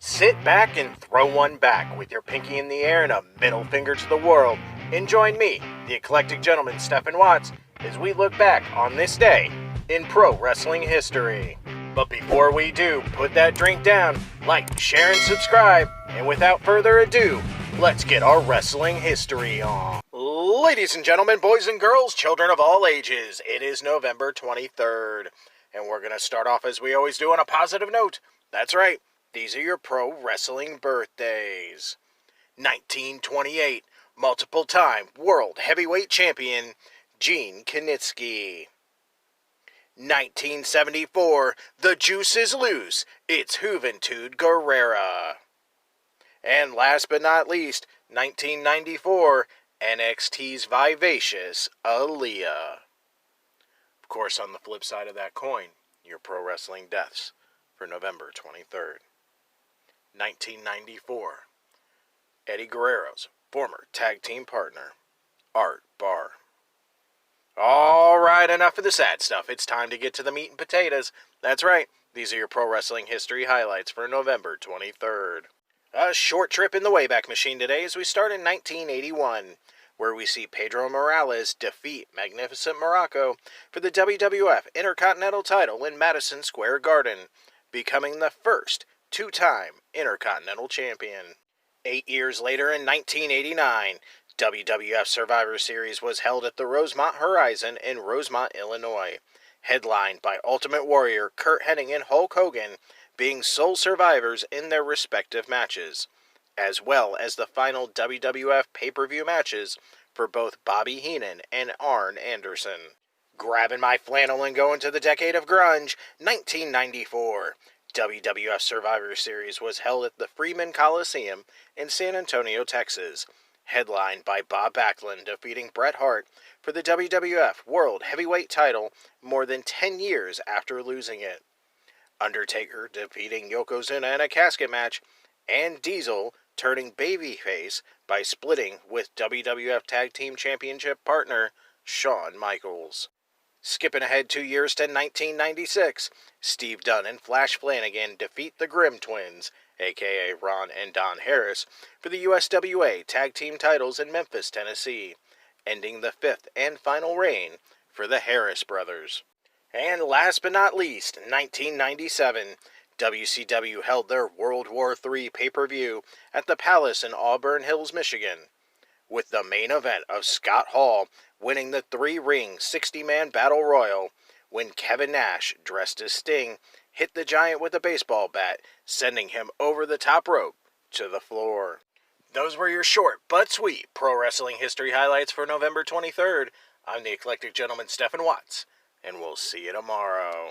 Sit back and throw one back with your pinky in the air and a middle finger to the world, and join me, the eclectic gentleman Stephen Watts, as we look back on this day in pro wrestling history. But before we do, put that drink down, like, share, and subscribe, and without further ado, let's get our wrestling history on. Ladies and gentlemen, boys and girls, children of all ages, it is November 23rd, and we're going to start off as we always do on a positive note. That's right, these are your pro wrestling birthdays. 1928, multiple-time world heavyweight champion, Gene Kiniski. 1974, The Juice is Loose, it's Juventud Guerrera. And last but not least, 1994, NXT's Vivacious Aaliyah. Of course, on the flip side of that coin, your pro wrestling deaths for November 23rd. 1994, Eddie Guerrero's former tag team partner, Art Barr. Alright, enough of the sad stuff. It's time to get to the meat and potatoes. That's right, these are your pro wrestling history highlights for November 23rd. A short trip in the Wayback Machine today as we start in 1981, where we see Pedro Morales defeat Magnificent Morocco for the WWF Intercontinental title in Madison Square Garden, becoming the first two-time Intercontinental Champion. 8 years later in 1989, WWF Survivor Series was held at the Rosemont Horizon in Rosemont, Illinois, headlined by Ultimate Warrior Curt Hennig and Hulk Hogan being sole survivors in their respective matches, as well as the final WWF pay-per-view matches for both Bobby Heenan and Arn Anderson. Grabbing my flannel and going to the decade of grunge, 1994. WWF Survivor Series was held at the Freeman Coliseum in San Antonio, Texas, headlined by Bob Backlund defeating Bret Hart for the WWF World Heavyweight title more than 10 years after losing it. Undertaker defeating Yokozuna in a casket match, and Diesel turning babyface by splitting with WWF Tag Team Championship partner Shawn Michaels. Skipping ahead 2 years to 1996, Steve Dunn and Flash Flanagan defeat the Grimm Twins, aka Ron and Don Harris, for the USWA Tag Team titles in Memphis, Tennessee, ending the fifth and final reign for the Harris brothers. And last but not least, 1997, WCW held their World War III pay-per-view at the Palace in Auburn Hills, Michigan, with the main event of Scott Hall winning the three-ring 60-man battle royal when Kevin Nash, dressed as Sting, hit the Giant with a baseball bat, sending him over the top rope to the floor. Those were your short but sweet pro wrestling history highlights for November 23rd. I'm the eclectic gentleman Stephen Watts, and we'll see you tomorrow.